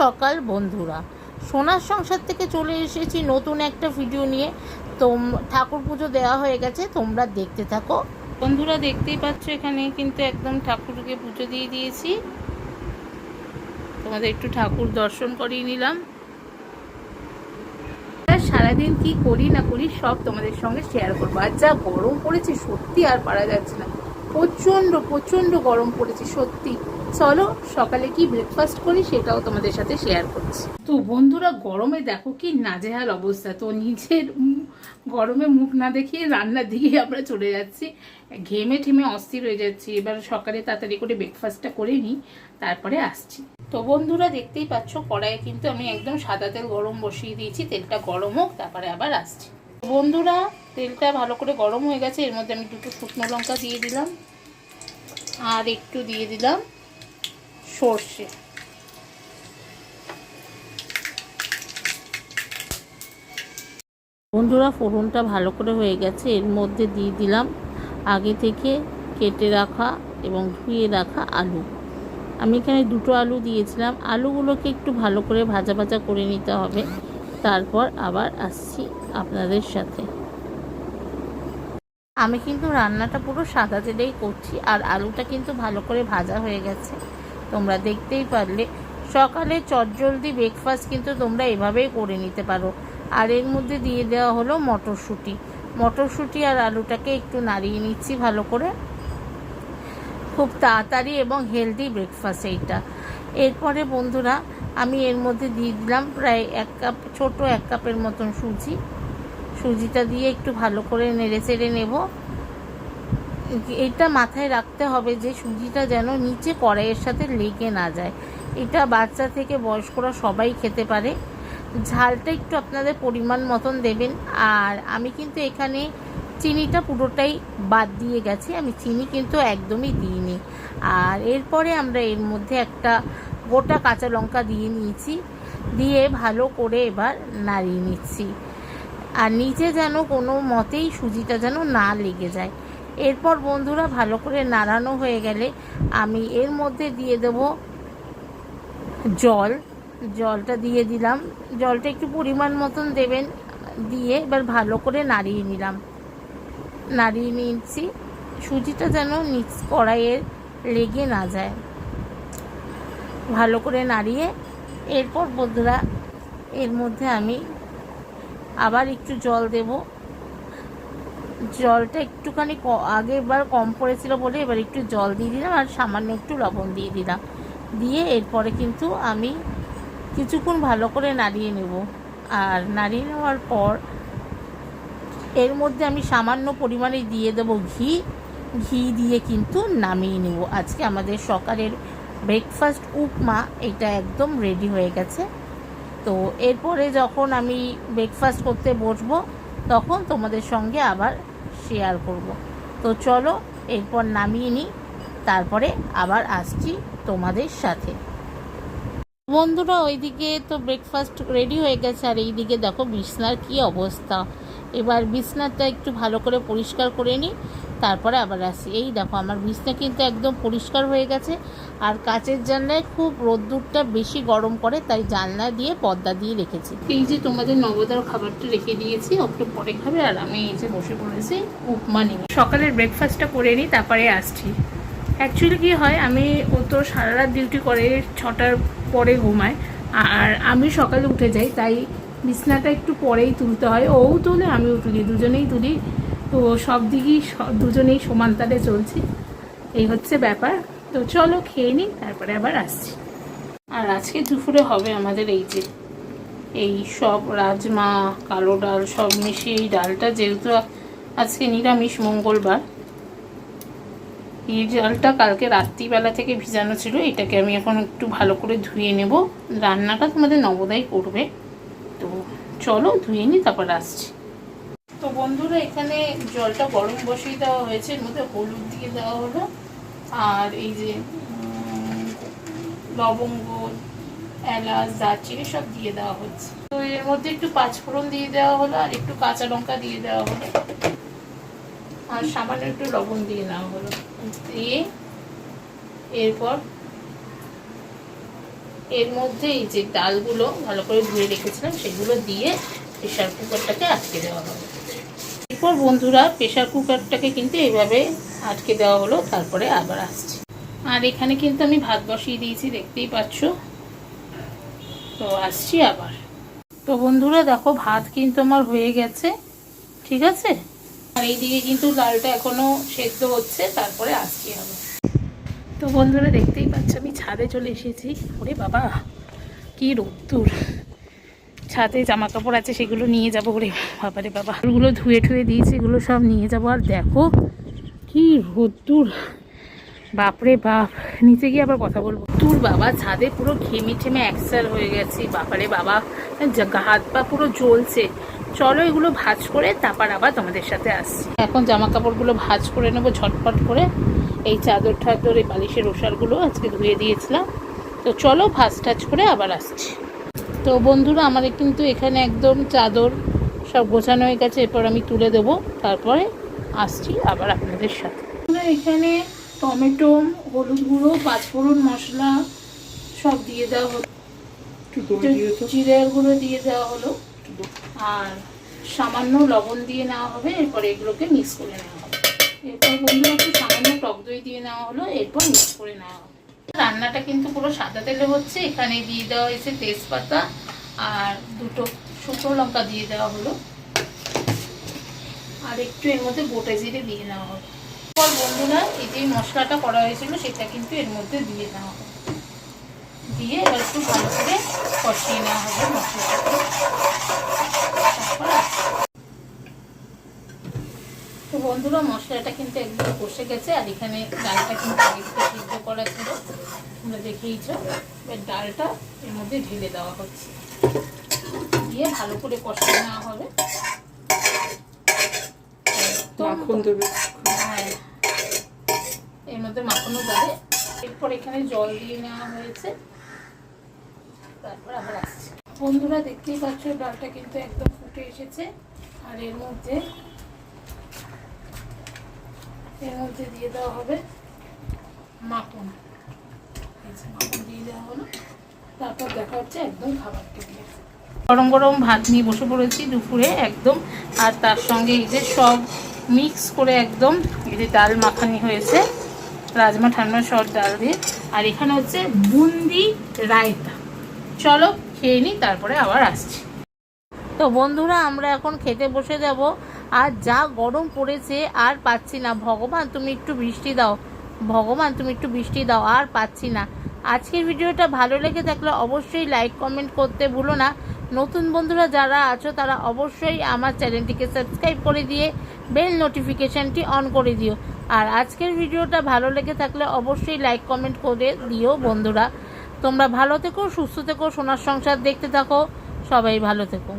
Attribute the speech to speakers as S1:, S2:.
S1: সকাল বন্ধুরা, সোনার সংসার থেকে চলে এসেছি নতুন একটা ভিডিও নিয়ে। তো ঠাকুর পুজো দেওয়া হয়ে গেছে, তোমরা দেখতে থাকো। বন্ধুরা দেখতেই পাচ্ছ এখানে কিন্তু একদম ঠাকুরকে পুজো দিয়ে দিয়েছি। তোমাদের একটু ঠাকুর দর্শন করিয়ে নিলাম। সারাদিন কি করি না করি সব তোমাদের সঙ্গে শেয়ার করবো। আর যা গরম পড়েছে সত্যি আর পারা যাচ্ছে না, প্রচণ্ড প্রচণ্ড গরম পড়েছে সত্যি। চলো সকালে কি ব্রেকফাস্ট করি সেটাও তোমাদের সাথে শেয়ার করছি। তো বন্ধুরা গরমে দেখো কি নাজেহাল অবস্থা। তো নিজের গরমে মুখ না দেখিয়ে রান্নার দিকে আমরা চলে যাচ্ছি। ঘেমে ঠেমে অস্থির হয়ে যাচ্ছি। এবার সকালে তাড়াতাড়ি করে ব্রেকফাস্টটা করে নিই, তারপরে আসছি। তো বন্ধুরা দেখতেই পাচ্ছ কড়াইয়ে কিন্তু আমি একদম সাদা তেল গরম বসিয়ে দিয়েছি। তেলটা গরম হোক, তারপরে আবার আসছি। বন্ধুরা তেলটা ভালো করে গরম হয়ে গেছে। এর মধ্যে আমি দুটো শুকনো লঙ্কা দিয়ে দিলাম, আর একটু দিয়ে দিলাম সর্ষে। বন্ধুরা ফোড়নটা ভালো করে হয়ে গেছে। এর মধ্যে দিয়ে দিলাম আগে থেকে কেটে রাখা এবং ধুয়ে রাখা আলু। আমি এখানে দুটো আলু দিয়েছিলাম। আলুগুলোকে একটু ভালো করে ভাজা ভাজা করে নিতে হবে, তারপর আবার আসছি আপনাদের সাথে। আমি কিন্তু রান্নাটা পুরো সাদা তেলেই করছি, আর আলুটা কিন্তু ভালো করে ভাজা হয়ে গেছে, তোমরা দেখতেই পারলে। সকালে চটজলদি ব্রেকফাস্ট কিন্তু তোমরা এভাবেই করে নিতে পারো। আর এর মধ্যে দিয়ে দেওয়া হলো মটরশুঁটি। মটরশুঁটি আর আলুটাকে একটু নাড়িয়ে নিচ্ছি ভালো করে। খুব তাড়াতাড়ি এবং হেলদি ব্রেকফাস্ট এইটা। এরপরে বন্ধুরা আমি এর মধ্যে দিয়ে দিলাম প্রায় ছোট এক কাপের মতন সুজি। সুজিটা দিয়ে একটু ভালো করে নেড়ে চেড়ে নেব। এটা মাথায় রাখতে হবে যে সুজিটা যেন নিচে কড়াইয়ের সাথে লেগে না যায়। এটা বাচ্চা থেকে বয়স্করা সবাই খেতে পারে। ঝালটা একটু আপনাদের পরিমাণ মতন দেবেন। আর আমি কিন্তু এখানে চিনিটা পুরোটাই বাদ দিয়ে গেছি, আমি চিনি কিন্তু একদমই দিইনি। আর এরপরে আমরা এর মধ্যে একটা গোটা কাঁচা লঙ্কা দিয়ে নিয়েছি, দিয়ে ভালো করে এবার নাড়িয়ে নিচ্ছি। আর নিচে যেন কোনো মতেই সুজিটা যেন না লেগে যায়। এরপর বন্ধুরা ভালো করে নাড়ানো হয়ে গেলে আমি এর মধ্যে দিয়ে দেব জল। জলটা দিয়ে দিলাম, জলটা একটু পরিমাণ মতন দেবেন। দিয়ে এবার ভালো করে নাড়িয়ে নিলাম, নাড়িয়ে নিচ্ছি। সুজিটা যেন নিচ কড়াইয়ের লেগে না যায়, ভালো করে নাড়িয়ে। এরপর বন্ধুরা এর মধ্যে আমি আবার একটু জল দেব। জলটা একটুখানি আগেরবার কম পড়েছিল বলে এবার একটু জল দিয়ে দিলাম, আর সামান্য একটু লবণ দিয়ে দিলাম। দিয়ে এরপরে কিন্তু আমি কিছুক্ষণ ভালো করে নাড়িয়ে নেব। আর নাড়িয়ে নেওয়ার পর এর মধ্যে আমি সামান্য পরিমাণে দিয়ে দেব ঘি। ঘি দিয়ে কিন্তু নামিয়ে নেব। আজকে আমাদের সকালের ব্রেকফাস্ট উপমা এটা একদম রেডি হয়ে গেছে। তো এরপরে যখন আমি ব্রেকফাস্ট করতে বসবো তখন তোমাদের সঙ্গে আবার শেয়ার করব। তো চলো এরপর নামিয়ে নিই, তারপরে আবার আসছি তোমাদের সাথে। বন্ধুরা ওইদিকে তো ব্রেকফাস্ট রেডি হয়ে গেছে, আর এইদিকে দেখো বিছনার কি অবস্থা। এবার বিছনাটা একটু ভালো করে পরিষ্কার করে নিই, তারপরে আবার আসি। এই দেখো আমার বিছনা কিন্তু একদম পরিষ্কার হয়ে গেছে। আর কাচের জানলায় খুব রোদ্দুরটা বেশি গরম করে, তাই জানলা দিয়ে পর্দা দিয়ে রেখেছি। এই যে তোমাদের নবদার খাবারটা রেখে দিয়েছি, একটু পরে খাবে। আর আমি এই যে বসে পড়েছি উপমা নিয়ে। সকালের ব্রেকফাস্টটা করে নিই, তারপরে আসছি। অ্যাকচুয়ালি কী হয়, আমি ও তো সারা রাত ডিউটি করে 6টার পরে ঘুমায়, আর আমি সকালে উঠে যাই, তাই বিছনাটা একটু পরেই তুলতে হয়। ওও তুলে আমিও তুলি, দুজনেই তুলি। তো সব দিকেই দুজনেই সমান তালে চলছি, এই হচ্ছে ব্যাপার। তো চলো খেয়ে নিই, তারপরে আবার আসছি। আর আজকে দুপুরে হবে আমাদের এই সব রাজমা, কালো ডাল সব মিশিয়ে এই ডালটা, যেহেতু আজকে নিরামিষ মঙ্গলবার। এই ডালটা কালকে রাত্রিবেলা থেকে ভিজানো ছিল, এটাকে আমি এখন একটু ভালো করে ধুয়ে নেব। রান্নাটা তোমাদের নবদাই করবে। তো চলো ধুয়ে নিই, তারপর আসছি। তো বন্ধুরা এখানে জলটা গরম বসিয়ে দেওয়া হয়েছে, এর মধ্যে হলুদ দিয়ে দেওয়া হলো, আর এই যে লবঙ্গ, এলাচ, দারচিনি সব দিয়ে দেওয়া হচ্ছে। তো এর মধ্যে একটু পাঁচফোড়ন দিয়ে দেওয়া হলো, আর একটু কাঁচা লঙ্কা দিয়ে দেওয়া হলো, আর সামান্য একটু লবণ দিয়ে নেওয়া হলো। দিয়ে এরপর এর মধ্যে এই যে ডালগুলো ভালো করে ধুয়ে রেখেছিলাম সেগুলো দিয়ে প্রেশার কুকারটাকে আটকে দেওয়া হবে। এরপর বন্ধুরা প্রেশার কুকারটাকে কিন্তু এইভাবে আটকে দেওয়া হলো, তারপরে আবার আসছি। আর এখানে কিন্তু আমি ভাত বসিয়ে দিয়েছি, দেখতেই পাচ্ছ। তো আসছি আবার। তো বন্ধুরা দেখো ভাত কিন্তু আমার হয়ে গেছে, ঠিক আছে। আর এইদিকে কিন্তু ডালটা এখনো সেদ্ধ হচ্ছে, তারপরে আসছি আবার। তো বন্ধুরা দেখতেই পাচ্ছ আমি ছাদে চলে এসেছি। ওরে বাবা কি রোদ্দুর! ছাদে জামা কাপড় আছে সেগুলো নিয়ে যাবো। ওরে বাবারে বাবা, ওগুলো ধুয়ে ঠুয়ে দিয়েছি, এগুলো সব নিয়ে যাবো। আর দেখো কি রোদ্দুর, বাপরে বাপ। নিচে গিয়ে আবার কথা বলবো। তোর বাবা ছাদে পুরো ঘেমে ঠেমে একসার হয়ে গেছি, বাবারে বাবা, হাত পা পুরো জ্বলছে। চলো এগুলো ভাঁজ করে তারপর আবার তোমাদের সাথে আসছি। এখন জামা কাপড়গুলো ভাঁজ করে নেবো ঝটপট করে। এই চাদর ঠাদর এই বালিশের ওষারগুলো আজকে ধুয়ে দিয়েছিলাম। তো চলো ভাঁজ টাজ করে আবার আসছি। তো বন্ধুরা আমার কিন্তু এখানে একদম চাদর সব গোছানো হয়ে গেছে, এরপর আমি তুলে দেবো, তারপরে আসছি আবার আপনাদের সাথে। এখানে টমেটো, হলুদ গুঁড়ো, পাঁচফোড়ন মশলা সব দিয়ে দেওয়া হলো, জিরের গুঁড়ো দিয়ে দেওয়া হলো, আর সামান্য লবণ দিয়ে নেওয়া হবে। এরপরে এগুলোকে মিক্স করে নেওয়া হবে। এরপর বন্ধুরা একটু সামান্য টক দই দিয়ে নেওয়া হলো, এরপর মিক্স করে নেওয়া হবে। রান্নাটা কিন্তু পুরো সাদা তেলে হচ্ছে। এখানে দিয়ে দেওয়া হয়েছে তেজপাতা আর দুটো শুকনো লঙ্কা দিয়ে দেওয়া হলো, আর একটু এর মধ্যে গোটা জিরে দিয়ে নেওয়া হলো। এরপর বন্ধুরা এই যে মশলাটা করা হয়েছিল সেটা কিন্তু এর মধ্যে দিয়ে দেওয়া হবে, দিয়ে এবার একটু ভালো করে কষিয়ে নেওয়া হবে মশলাটাকে। তো বন্ধুরা মশলাটা কিন্তু একদম কষে গেছে। আর এখানে ডালটা কিন্তু আগে থেকে সিদ্ধ করা ছিল, তোমরা দেখেইছো। এবার ডালটা এর মধ্যে ঢেলে দেওয়া হচ্ছে, দিয়ে ভালো করে কষিয়ে নেওয়া হবে। হ্যাঁ, এর মধ্যে মাখানো যাবে। এরপর এখানে জল দিয়ে নেওয়া হয়েছে, তারপর আবার আসছে। বন্ধুরা দেখতেই পাচ্ছ ডালটা কিন্তু একদম ফুটে এসেছে। আর এর মধ্যে দিয়ে দেওয়া হবে মাখন। মাখন দিয়ে দেওয়া হলো, তারপর দেখা হচ্ছে একদম খাবার টেবিলে। গরম গরম ভাত নিয়ে বসে পড়েছি দুপুরে একদম। আর তার সঙ্গে এই যে সব মিক্স করে একদম এই যে ডাল মাখানি হয়েছে, রাজমা ঠান্ডা সব ডাল দিয়ে। আর এখানে হচ্ছে বুন্দি রায়তা। চলো খেয়ে নিই, তারপরে আবার আসছি। তো বন্ধুরা আমরা এখন খেতে বসে যাব। আর যা গরম পড়েছে আর পাচ্ছি না। ভগবান তুমি একটু বৃষ্টি দাও, ভগবান তুমি একটু বৃষ্টি দাও, আর পাচ্ছি না। আজকের ভিডিওটা ভালো লেগে থাকলে অবশ্যই লাইক কমেন্ট করতে ভুলো না। নতুন বন্ধুরা যারা আছো তারা অবশ্যই আমার চ্যানেলটিকে সাবস্ক্রাইব করে দিয়ে বেল নোটিফিকেশানটি অন করে দিও। আর আজকের ভিডিওটা ভালো লেগে থাকলে অবশ্যই লাইক কমেন্ট করে দিও বন্ধুরা। তোমরা ভালো থেকো, সুস্থ থেকো, সোনার সংসার দেখতে থাকো, সবাই ভালো থেকো।